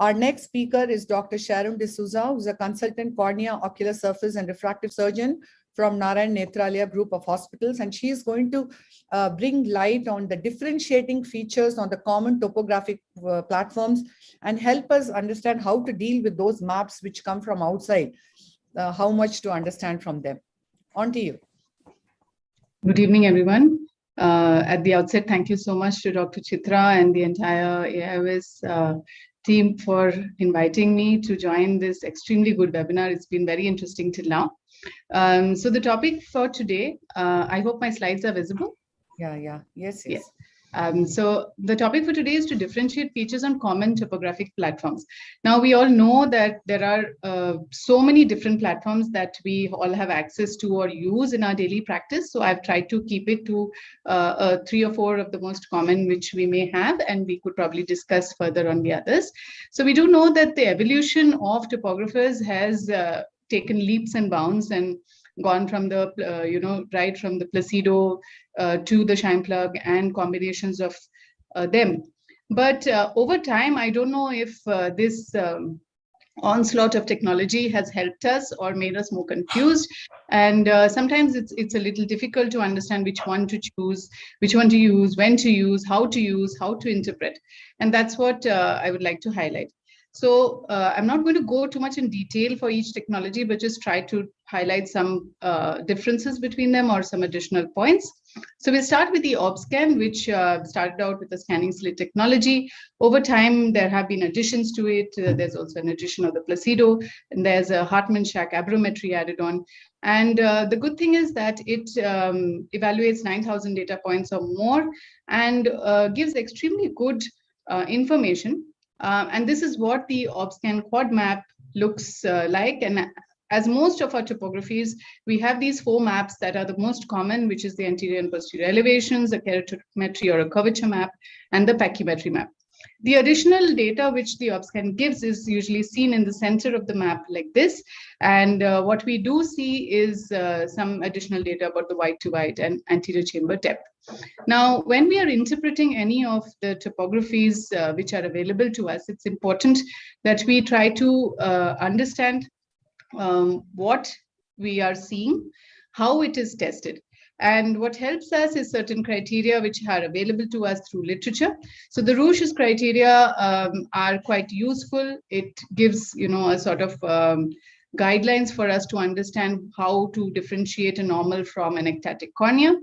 Our next speaker is Dr. Sharon D'Souza, who's a consultant cornea, ocular surface, and refractive surgeon from Narayan Netralia Group of Hospitals. And she is going to bring light on the differentiating features on the common topographic platforms and help us understand how to deal with those maps which come from outside, how much to understand from them. On to you. Good evening, everyone. At the outset, thank you so much to Dr. Chitra and the entire AIOS team for inviting me to join this extremely good webinar. It's been very interesting till now. So the topic for today, I hope my slides are visible. Yes. So the topic for today is to differentiate features on common topographic platforms. Now, we all know that there are so many different platforms that we all have access to or use in our daily practice. So I've tried to keep it to 3 or 4 of the most common which we may have, and we could probably discuss further on the others. So we do know that the evolution of topographers has taken leaps and bounds and gone from the, right from the Placido to the Scheimpflug and combinations of them. But over time, I don't know if this onslaught of technology has helped us or made us more confused. And sometimes it's a little difficult to understand which one to choose, which one to use, when to use, how to interpret. And that's what I would like to highlight. So I'm not going to go too much in detail for each technology, but just try to highlight some differences between them or some additional points. So we'll start with the OrbScan, which started out with the scanning slit technology. Over time, there have been additions to it. There's also an addition of the Placido, and there's a Hartmann-Shack aberrometry added on. And the good thing is that it evaluates 9,000 data points or more and gives extremely good information. And this is what the OrbScan quad map looks like. And as most of our topographies, we have these 4 maps that are the most common, which is the anterior and posterior elevations, a keratometry or a curvature map, and the pachymetry map. The additional data which the OrbScan gives is usually seen in the center of the map like this. And what we do see is some additional data about the wide to wide and anterior chamber depth. Now, when we are interpreting any of the topographies which are available to us, it's important that we try to understand what we are seeing, how it is tested. And what helps us is certain criteria which are available to us through literature. So the Rouche's criteria are quite useful. It gives, a sort of guidelines for us to understand how to differentiate a normal from an ectatic cornea.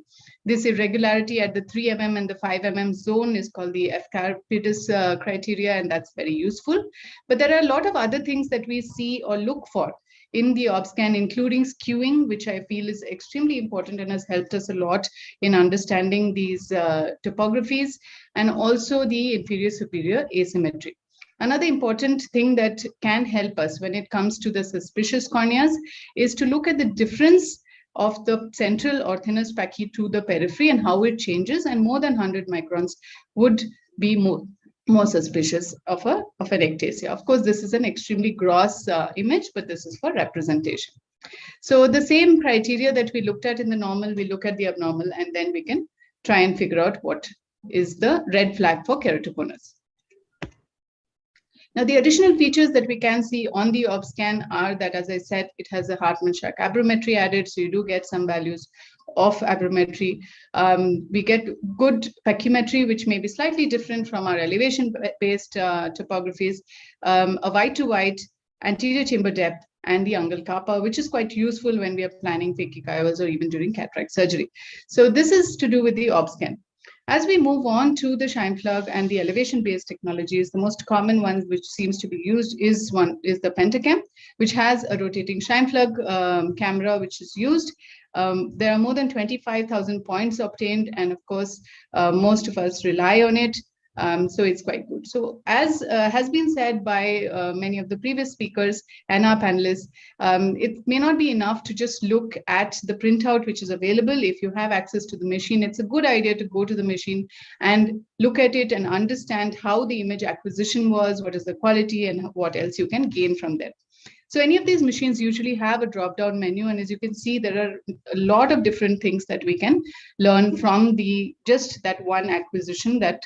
This irregularity at the 3 mm and the 5 mm zone is called the F-Karpidis criteria, and that's very useful. But there are a lot of other things that we see or look for in the OrbScan, including skewing, which I feel is extremely important and has helped us a lot in understanding these topographies, and also the inferior-superior asymmetry. Another important thing that can help us when it comes to the suspicious corneas is to look at the difference of the central orthogonous pachy to the periphery and how it changes, and more than 100 microns would be more suspicious of an ectasia. Of course, this is an extremely gross image, but this is for representation. So the same criteria that we looked at in the normal, we look at the abnormal, and then we can try and figure out what is the red flag for keratoconus. Now, the additional features that we can see on the OrbScan are that, as I said, it has a Hartmann-Shack aberrometry added, so you do get some values of aberrometry. We get good pachymetry, which may be slightly different from our elevation-based topographies, a wide-to-wide anterior chamber depth, and the angle kappa, which is quite useful when we are planning phakic-IOLs or even during cataract surgery. So this is to do with the OrbScan. As we move on to the Scheimpflug and the elevation-based technologies, the most common one which seems to be used is the Pentacam, which has a rotating Scheimpflug camera which is used. There are more than 25,000 points obtained, and of course, most of us rely on it. So it's quite good. So as has been said by many of the previous speakers and our panelists, it may not be enough to just look at the printout which is available. If you have access to the machine, it's a good idea to go to the machine and look at it and understand how the image acquisition was, what is the quality, and what else you can gain from that. So any of these machines usually have a drop-down menu, and as you can see, there are a lot of different things that we can learn from just that one acquisition that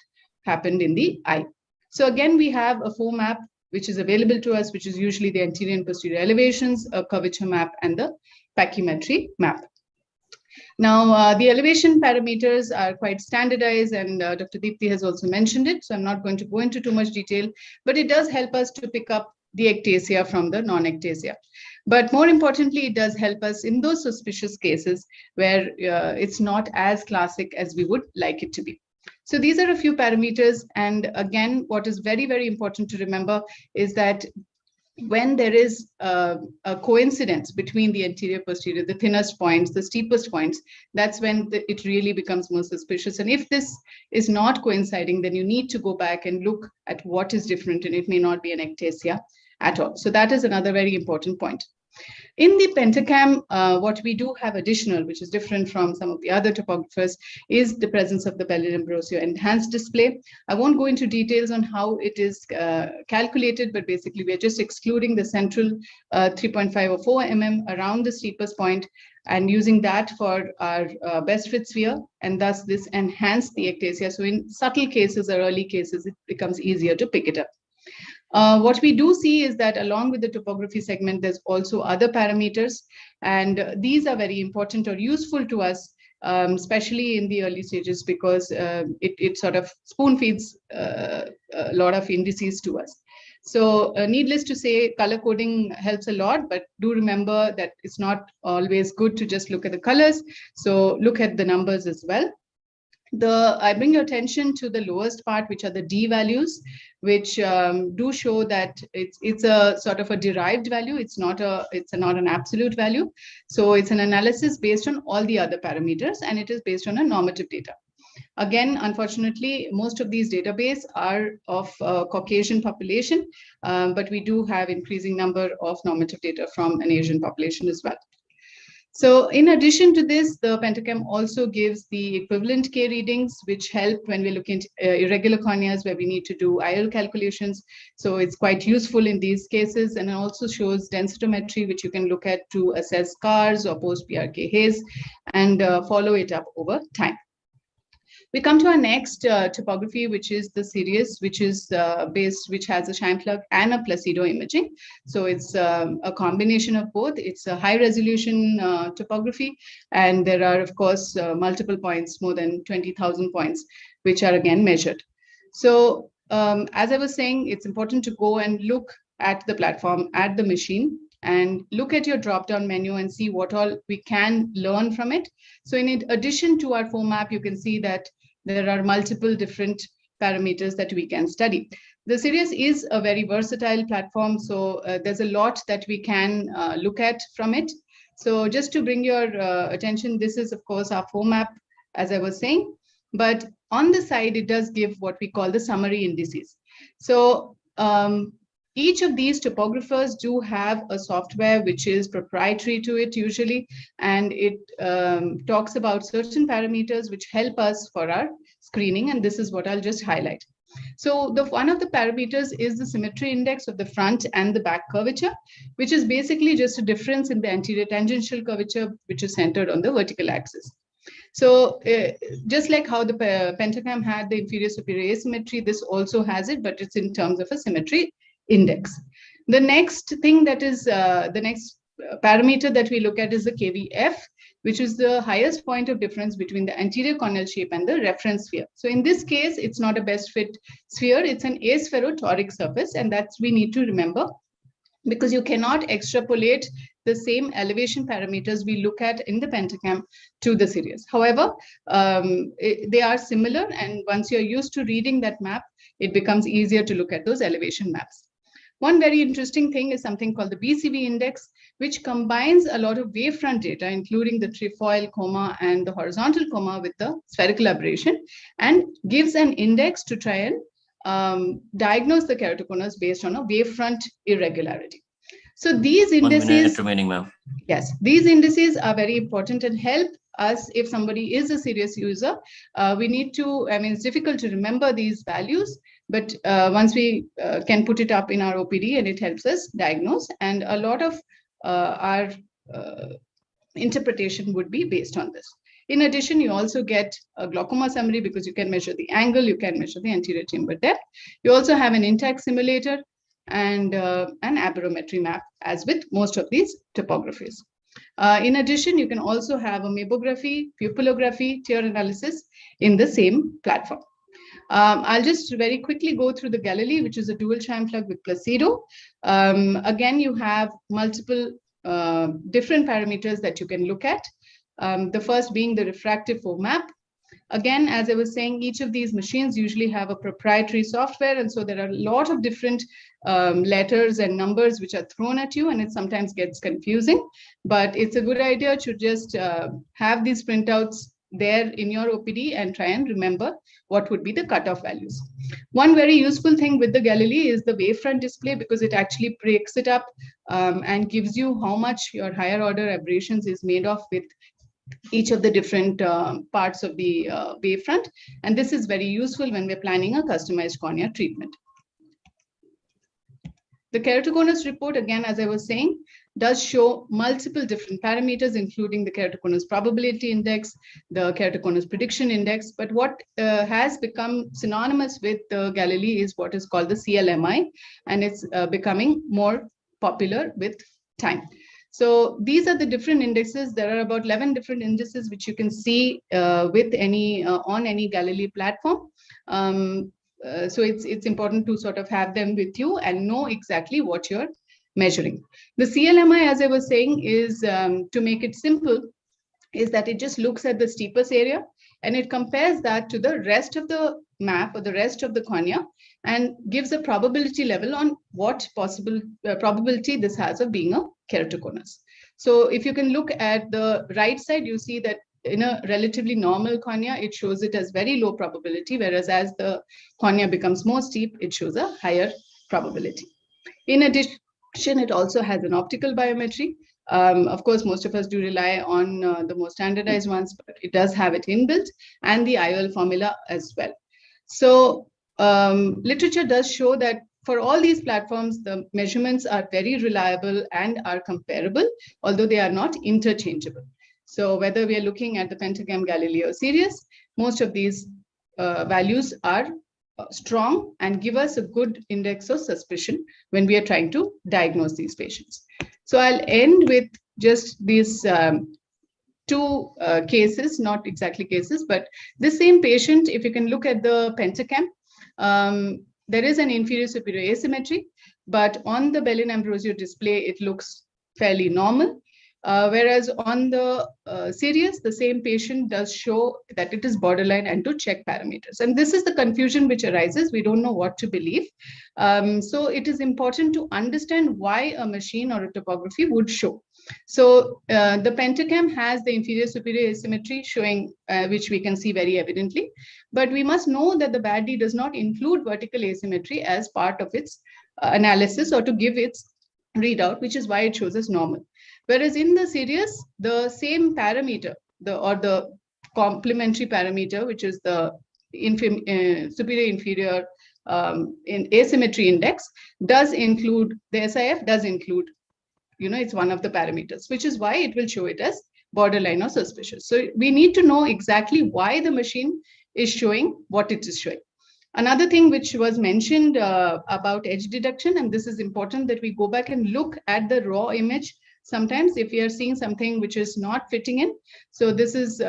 happened in the eye. So again, we have a 4 map which is available to us, which is usually the anterior and posterior elevations, a curvature map, and the pachymetry map. Now, the elevation parameters are quite standardized, and Dr. Deepti has also mentioned it, so I'm not going to go into too much detail, but it does help us to pick up the ectasia from the non-ectasia. But more importantly, it does help us in those suspicious cases where it's not as classic as we would like it to be. So these are a few parameters. And again, what is very, very important to remember is that when there is a coincidence between the anterior posterior, the thinnest points, the steepest points, that's when it really becomes more suspicious. And if this is not coinciding, then you need to go back and look at what is different, and it may not be an ectasia at all. So that is another very important point. In the Pentacam, what we do have additional, which is different from some of the other topographers, is the presence of the Belin-Ambrosio enhanced display. I won't go into details on how it is calculated, but basically we're just excluding the central 3.5 or 4 mm around the steepest point and using that for our best fit sphere, and thus this enhanced the ectasia. So in subtle cases or early cases, it becomes easier to pick it up. What we do see is that along with the topography segment, there's also other parameters, and these are very important or useful to us, especially in the early stages, because it sort of spoon feeds a lot of indices to us. So needless to say, color coding helps a lot, but do remember that it's not always good to just look at the colors. So look at the numbers as well. I bring your attention to the lowest part, which are the D values, which do show that it's a sort of a derived value. It's not an absolute value. So it's an analysis based on all the other parameters, and it is based on a normative data. Again, unfortunately, most of these databases are of Caucasian population, but we do have increasing number of normative data from an Asian population as well. So in addition to this, the Pentacam also gives the equivalent K readings, which help when we look into irregular corneas where we need to do IL calculations. So it's quite useful in these cases, and it also shows densitometry, which you can look at to assess scars or post-PRK haze and follow it up over time. We come to our next topography, which is the Sirius, which is which has a shine plug and a Placido imaging. So it's a combination of both. It's a high resolution topography, and there are, of course, multiple points, more than 20,000 points, which are again measured. So as I was saying, it's important to go and look at the platform, at the machine, and look at your drop-down menu and see what all we can learn from it. So in addition to our foam map, you can see that there are multiple different parameters that we can study. The Sirius is a very versatile platform, so there's a lot that we can look at from it. So just to bring your attention, this is, of course, our foam map, as I was saying. But on the side, it does give what we call the summary indices. So each of these topographers do have a software which is proprietary to it usually, and it talks about certain parameters which help us for our screening, and this is what I'll just highlight. So one of the parameters is the symmetry index of the front and the back curvature, which is basically just a difference in the anterior tangential curvature, which is centered on the vertical axis. So just like how the Pentacam had the inferior superior asymmetry, this also has it, but it's in terms of a symmetry index. The next thing that is the next parameter that we look at is the KVF, which is the highest point of difference between the anterior corneal shape and the reference sphere. So in this case, it's not a best fit sphere, it's an aspherotoric surface, and that's we need to remember, because you cannot extrapolate the same elevation parameters we look at in the Pentacam to the Sirius. However, they are similar, and once you're used to reading that map, it becomes easier to look at those elevation maps. One very interesting thing is something called the BCV index, which combines a lot of wavefront data, including the trefoil coma and the horizontal coma with the spherical aberration, and gives an index to try and diagnose the keratoconus based on a wavefront irregularity. So these indices— 1 minute remaining, ma'am. Yes, these indices are very important and help us if somebody is a serious user. We need to, I mean, it's difficult to remember these values, but once we can put it up in our OPD, and it helps us diagnose, and a lot of our interpretation would be based on this. In addition, you also get a glaucoma summary because you can measure the angle, you can measure the anterior chamber depth. You also have an intact simulator, and an aberrometry map, as with most of these topographies. In addition, you can also have a mapography, pupillography, tear analysis in the same platform. I'll just very quickly go through the Galilee, which is a dual sham plug with Placido. Again, you have multiple different parameters that you can look at. The first being the refractive foam map. Again, as I was saying, each of these machines usually have a proprietary software. And so there are a lot of different letters and numbers which are thrown at you, and it sometimes gets confusing. But it's a good idea to just have these printouts there in your OPD and try and remember what would be the cutoff values. One very useful thing with the Galilee is the wavefront display, because it actually breaks it up and gives you how much your higher order aberrations is made of with each of the different parts of the wavefront. And this is very useful when we're planning a customized cornea treatment. The keratoconus report, again, as I was saying, does show multiple different parameters, including the keratoconus probability index, the keratoconus prediction index. But what has become synonymous with the Galilee is what is called the CLMI, and it's becoming more popular with time. So these are the different indexes. There are about 11 different indices which you can see with any on any Galilee platform. So it's important to sort of have them with you and know exactly what you're measuring. The CLMI, as I was saying, is to make it simple, is that it just looks at the steepest area and it compares that to the rest of the map or the rest of the cornea and gives a probability level on what possible probability this has of being a keratoconus. So if you can look at the right side, you see that in a relatively normal cornea, it shows it as very low probability, whereas as the cornea becomes more steep, it shows a higher probability. In addition, it also has an optical biometry. Of course, most of us do rely on the more standardized ones, but it does have it inbuilt, and the IOL formula as well. So literature does show that for all these platforms, the measurements are very reliable and are comparable, although they are not interchangeable. So whether we are looking at the Pentacam, Galileo series, most of these values are strong and give us a good index of suspicion when we are trying to diagnose these patients. So I'll end with just these two cases, not exactly cases, but the same patient, if you can look at the Pentacam, there is an inferior superior asymmetry, but on the Bellin-Ambrosio display, it looks fairly normal. Whereas on the series, the same patient does show that it is borderline and to check parameters. And this is the confusion which arises. We don't know what to believe. So it is important to understand why a machine or a topography would show. So the Pentacam has the inferior superior asymmetry showing, which we can see very evidently. But we must know that the BAD-D does not include vertical asymmetry as part of its analysis or to give its readout, which is why it shows as normal. Whereas in the series, the same parameter, the complementary parameter, which is the superior inferior in asymmetry index, does include, the SIF does include, it's one of the parameters, which is why it will show it as borderline or suspicious. So we need to know exactly why the machine is showing what it is showing. Another thing which was mentioned about edge detection, and this is important that we go back and look at the raw image sometimes if we are seeing something which is not fitting in. So this is,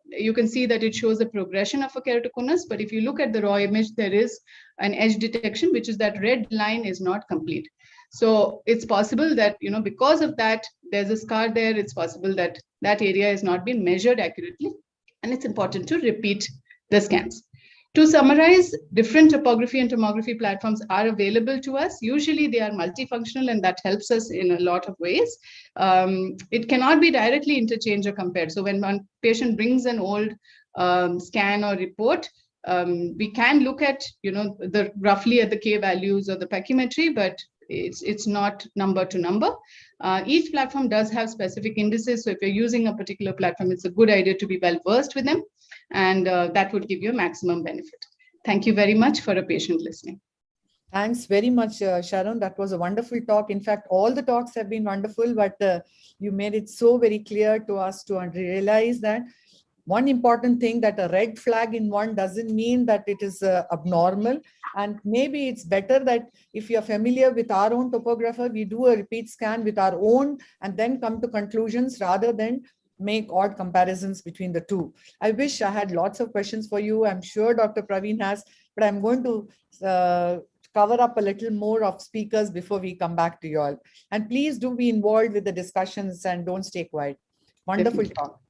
you can see that it shows a progression of a keratoconus, but if you look at the raw image, there is an edge detection, which is that red line is not complete. So it's possible that, because of that, there's a scar there. It's possible that that area has not been measured accurately, and it's important to repeat the scans. To summarize, different topography and tomography platforms are available to us. Usually they are multifunctional, and that helps us in a lot of ways. It cannot be directly interchanged or compared. So when one patient brings an old scan or report, we can look at, the roughly at the K values or the pachymetry, but it's not number to number. Each platform does have specific indices. So if you're using a particular platform, it's a good idea to be well versed with them. And that would give you a maximum benefit. Thank you very much for a patient listening. Thanks very much, Sharon. That was a wonderful talk. In fact, all the talks have been wonderful, but you made it so very clear to us to realize that One important thing, that a red flag in one doesn't mean that it is abnormal. And maybe it's better that if you're familiar with our own topographer, we do a repeat scan with our own and then come to conclusions rather than make odd comparisons between the two. I wish I had lots of questions for you. I'm sure Dr. Praveen has, but I'm going to cover up a little more of speakers before we come back to you all. And please do be involved with the discussions and don't stay quiet. Wonderful Definitely. talk.